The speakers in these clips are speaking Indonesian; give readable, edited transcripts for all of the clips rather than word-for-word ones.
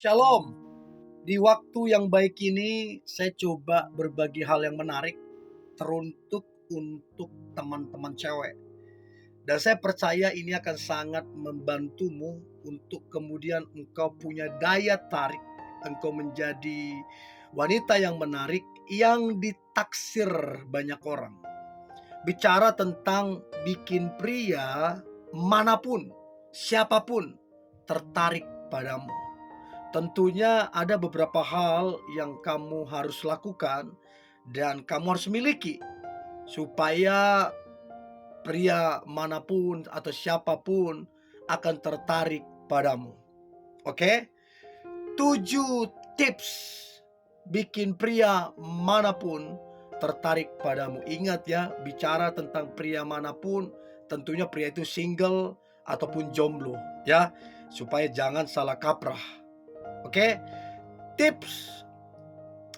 Shalom. Di waktu yang baik ini, saya coba berbagi hal yang menarik teruntuk untuk teman-teman cewek. Dan saya percaya ini akan sangat membantumu untuk kemudian engkau punya daya tarik, engkau menjadi wanita yang menarik yang ditaksir banyak orang. Bicara tentang bikin pria manapun, siapapun tertarik padamu. Tentunya ada beberapa hal yang kamu harus lakukan dan kamu harus miliki supaya pria manapun atau siapapun akan tertarik padamu. Oke? 7 tips bikin pria manapun tertarik padamu. Ingat ya, bicara tentang pria manapun, tentunya pria itu single ataupun jomblo ya, supaya jangan salah kaprah. Oke? Tips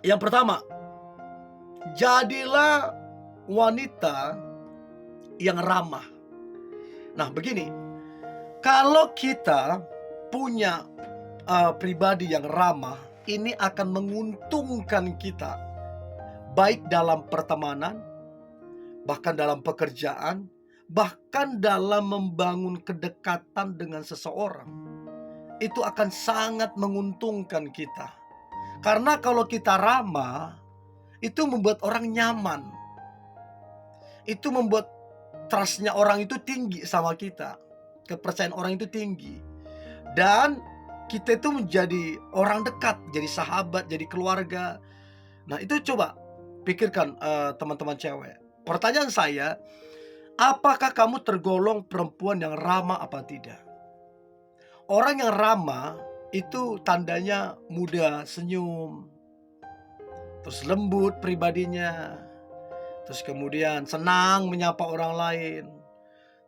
yang pertama, jadilah wanita yang ramah. Nah, begini, kalau kita punya pribadi yang ramah, ini akan menguntungkan kita, baik dalam pertemanan, bahkan dalam pekerjaan, bahkan dalam membangun kedekatan dengan seseorang. Itu akan sangat menguntungkan kita. Karena kalau kita ramah, itu membuat orang nyaman. Itu membuat trust-nya orang itu tinggi sama kita. Kepercayaan orang itu tinggi. Dan kita itu menjadi orang dekat, jadi sahabat, jadi keluarga. Nah, itu coba pikirkan teman-teman cewek. Pertanyaan saya, apakah kamu tergolong perempuan yang ramah apa tidak? Orang yang ramah itu tandanya mudah senyum, terus lembut pribadinya, terus kemudian senang menyapa orang lain,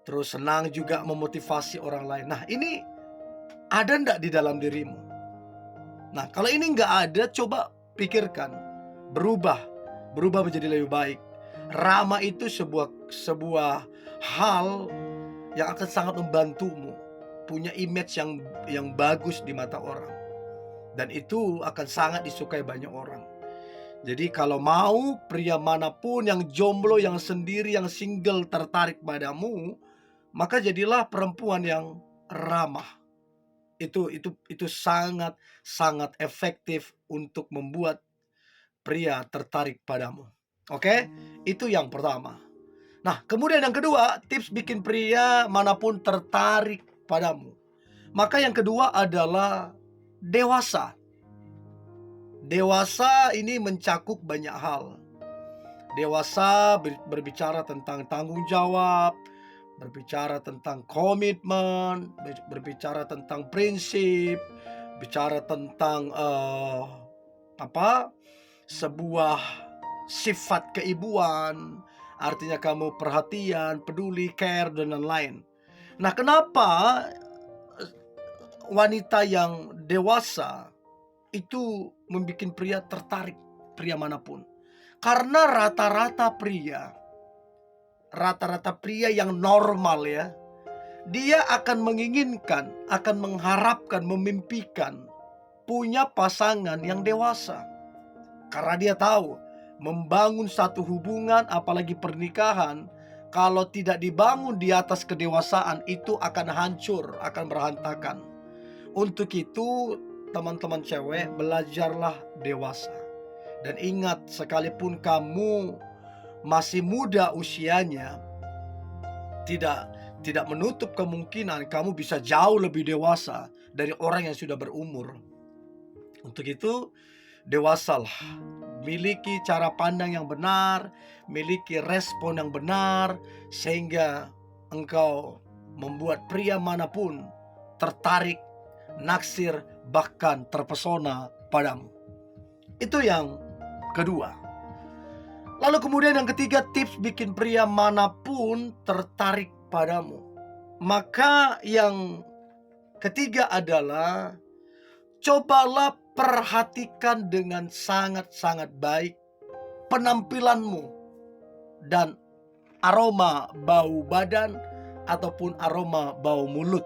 terus senang juga memotivasi orang lain. Nah, ini ada ndak di dalam dirimu? Nah, kalau ini nggak ada, coba pikirkan, berubah, berubah menjadi lebih baik. Ramah itu sebuah hal yang akan sangat membantumu punya image yang bagus di mata orang, dan itu akan sangat disukai banyak orang. Jadi kalau mau pria manapun yang jomblo, yang sendiri, yang single tertarik padamu, maka jadilah perempuan yang ramah. Itu sangat sangat efektif untuk membuat pria tertarik padamu. Oke? Itu yang pertama. Nah, kemudian yang kedua, tips bikin pria manapun tertarik padamu. Maka yang kedua adalah dewasa. Dewasa ini mencakup banyak hal. Dewasa berbicara tentang tanggung jawab, berbicara tentang komitmen, berbicara tentang prinsip, bicara tentang sebuah sifat keibuan, artinya kamu perhatian, peduli, care, dan lain-lain. Nah, kenapa wanita yang dewasa itu membuat pria tertarik, pria manapun? Karena rata-rata pria yang normal ya, dia akan menginginkan, akan mengharapkan, memimpikan punya pasangan yang dewasa. Karena dia tahu, membangun satu hubungan, apalagi pernikahan, kalau tidak dibangun di atas kedewasaan, itu akan hancur, akan berantakan. Untuk itu, teman-teman cewek, belajarlah dewasa. Dan ingat, sekalipun kamu masih muda usianya, tidak menutup kemungkinan kamu bisa jauh lebih dewasa dari orang yang sudah berumur. Untuk itu, dewasalah. Miliki cara pandang yang benar, miliki respon yang benar, sehingga engkau membuat pria manapun tertarik, naksir, bahkan terpesona padamu. Itu yang kedua. Lalu kemudian yang ketiga, tips bikin pria manapun tertarik padamu. Maka yang ketiga adalah, cobalah perhatikan dengan sangat-sangat baik penampilanmu dan aroma bau badan ataupun aroma bau mulut.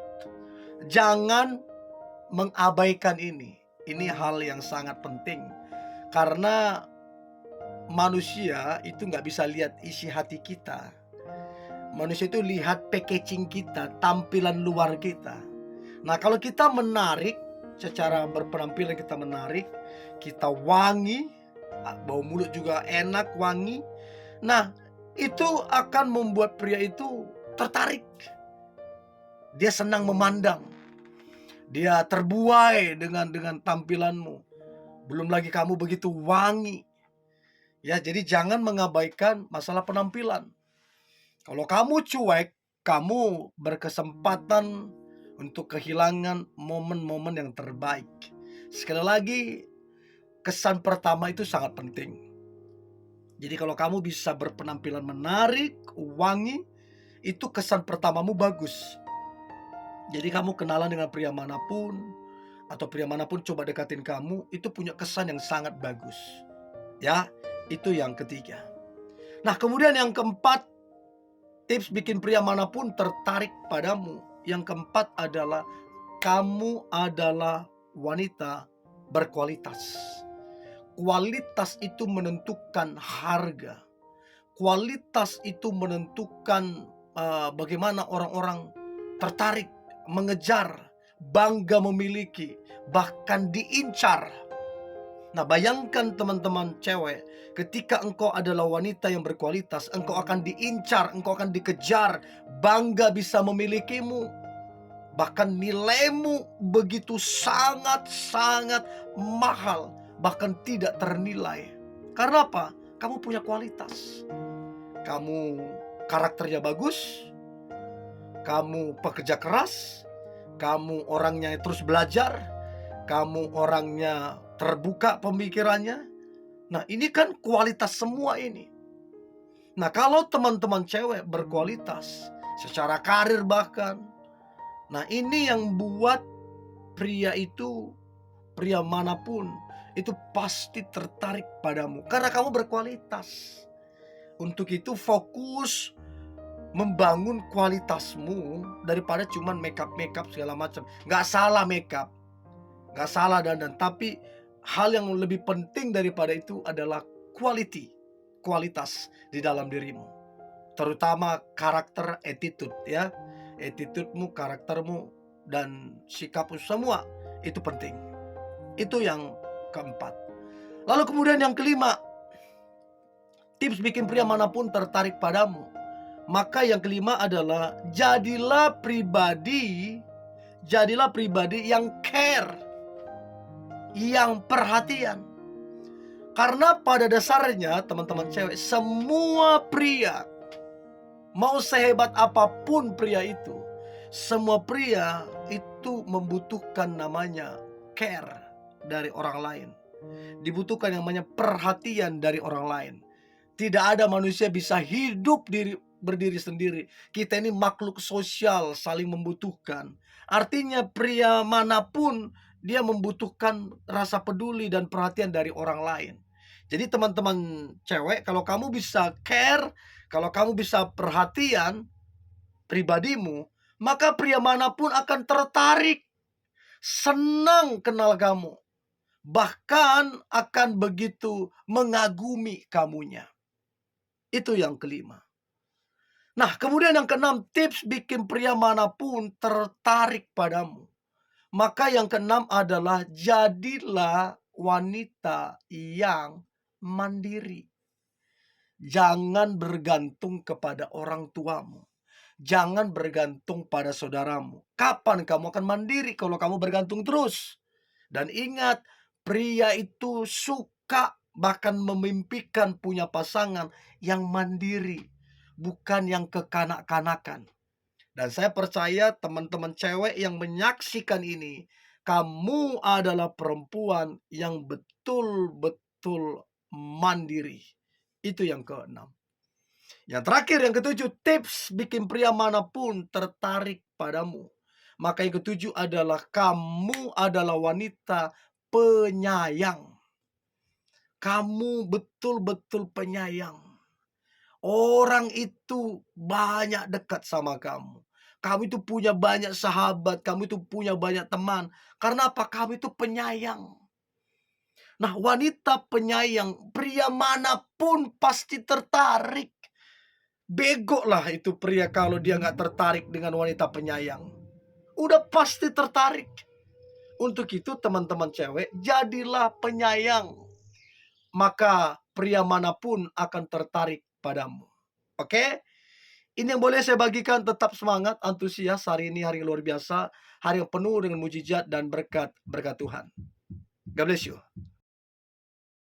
Jangan mengabaikan ini. Ini hal yang sangat penting karena manusia itu nggak bisa lihat isi hati kita. Manusia itu lihat packaging kita, tampilan luar kita. Nah, kalau kita menarik, secara berpenampilan kita menarik, kita wangi, bau mulut juga enak, wangi. Nah, itu akan membuat pria itu tertarik. Dia senang memandang. Dia terbuai dengan tampilanmu. Belum lagi kamu begitu wangi. Ya, jadi jangan mengabaikan masalah penampilan. Kalau kamu cuek, kamu berkesempatan untuk kehilangan momen-momen yang terbaik. Sekali lagi, kesan pertama itu sangat penting. Jadi kalau kamu bisa berpenampilan menarik, wangi, itu kesan pertamamu bagus. Jadi kamu kenalan dengan pria manapun, atau pria manapun coba dekatin kamu, itu punya kesan yang sangat bagus. Ya, itu yang ketiga. Nah, kemudian yang keempat, tips bikin pria manapun tertarik padamu. Yang keempat adalah kamu adalah wanita berkualitas. Kualitas itu menentukan harga. Kualitas itu menentukan bagaimana orang-orang tertarik, mengejar, bangga memiliki, bahkan diincar. Nah, bayangkan teman-teman cewek, ketika engkau adalah wanita yang berkualitas, engkau akan diincar, engkau akan dikejar, bangga bisa memilikimu. Bahkan nilaimu begitu sangat-sangat mahal, bahkan tidak ternilai. Karena apa? Kamu punya kualitas. Kamu karakternya bagus, kamu pekerja keras, kamu orangnya terus belajar, kamu orangnya terbuka pemikirannya. Nah, ini kan kualitas semua ini. Nah, kalau teman-teman cewek berkualitas secara karir bahkan, nah ini yang buat pria itu, pria manapun itu pasti tertarik padamu karena kamu berkualitas. Untuk itu fokus membangun kualitasmu daripada cuman makeup segala macam. Nggak salah makeup, nggak salah dandan, tapi hal yang lebih penting daripada itu adalah kualitas di dalam dirimu. Terutama karakter, attitude ya. Attitude-mu, karaktermu, dan sikapmu semua itu penting. Itu yang keempat. Lalu kemudian yang kelima, tips bikin pria manapun tertarik padamu. Maka yang kelima adalah jadilah pribadi yang care, yang perhatian. Karena pada dasarnya teman-teman cewek, semua pria, mau sehebat apapun pria itu, semua pria itu membutuhkan namanya care dari orang lain. Dibutuhkan yang namanya perhatian dari orang lain. Tidak ada manusia bisa hidup berdiri sendiri. Kita ini makhluk sosial, saling membutuhkan. Artinya pria manapun dia membutuhkan rasa peduli dan perhatian dari orang lain. Jadi teman-teman cewek, kalau kamu bisa care, kalau kamu bisa perhatian pribadimu, maka pria manapun akan tertarik, senang kenal kamu, bahkan akan begitu mengagumi kamunya. Itu yang kelima. Nah, kemudian yang keenam, tips bikin pria manapun tertarik padamu. Maka yang keenam adalah jadilah wanita yang mandiri. Jangan bergantung kepada orang tuamu. Jangan bergantung pada saudaramu. Kapan kamu akan mandiri kalau kamu bergantung terus? Dan ingat, pria itu suka bahkan memimpikan punya pasangan yang mandiri, bukan yang kekanak-kanakan. Dan saya percaya teman-teman cewek yang menyaksikan ini, kamu adalah perempuan yang betul-betul mandiri. Itu yang keenam. Yang terakhir, yang ketujuh, tips bikin pria manapun tertarik padamu. Maka yang ketujuh adalah kamu adalah wanita penyayang. Kamu betul-betul penyayang. Orang itu banyak dekat sama kamu. Kamu itu punya banyak sahabat, kamu itu punya banyak teman. Karena apa? Kamu itu penyayang. Nah, wanita penyayang, pria manapun pasti tertarik. Bego lah itu pria kalau dia nggak tertarik dengan wanita penyayang. Udah pasti tertarik. Untuk itu teman-teman cewek, jadilah penyayang. Maka pria manapun akan tertarik padamu. Oke? Ini yang boleh saya bagikan. Tetap semangat, antusias. Hari ini hari yang luar biasa. Hari yang penuh dengan mujizat dan berkat Tuhan. God bless you.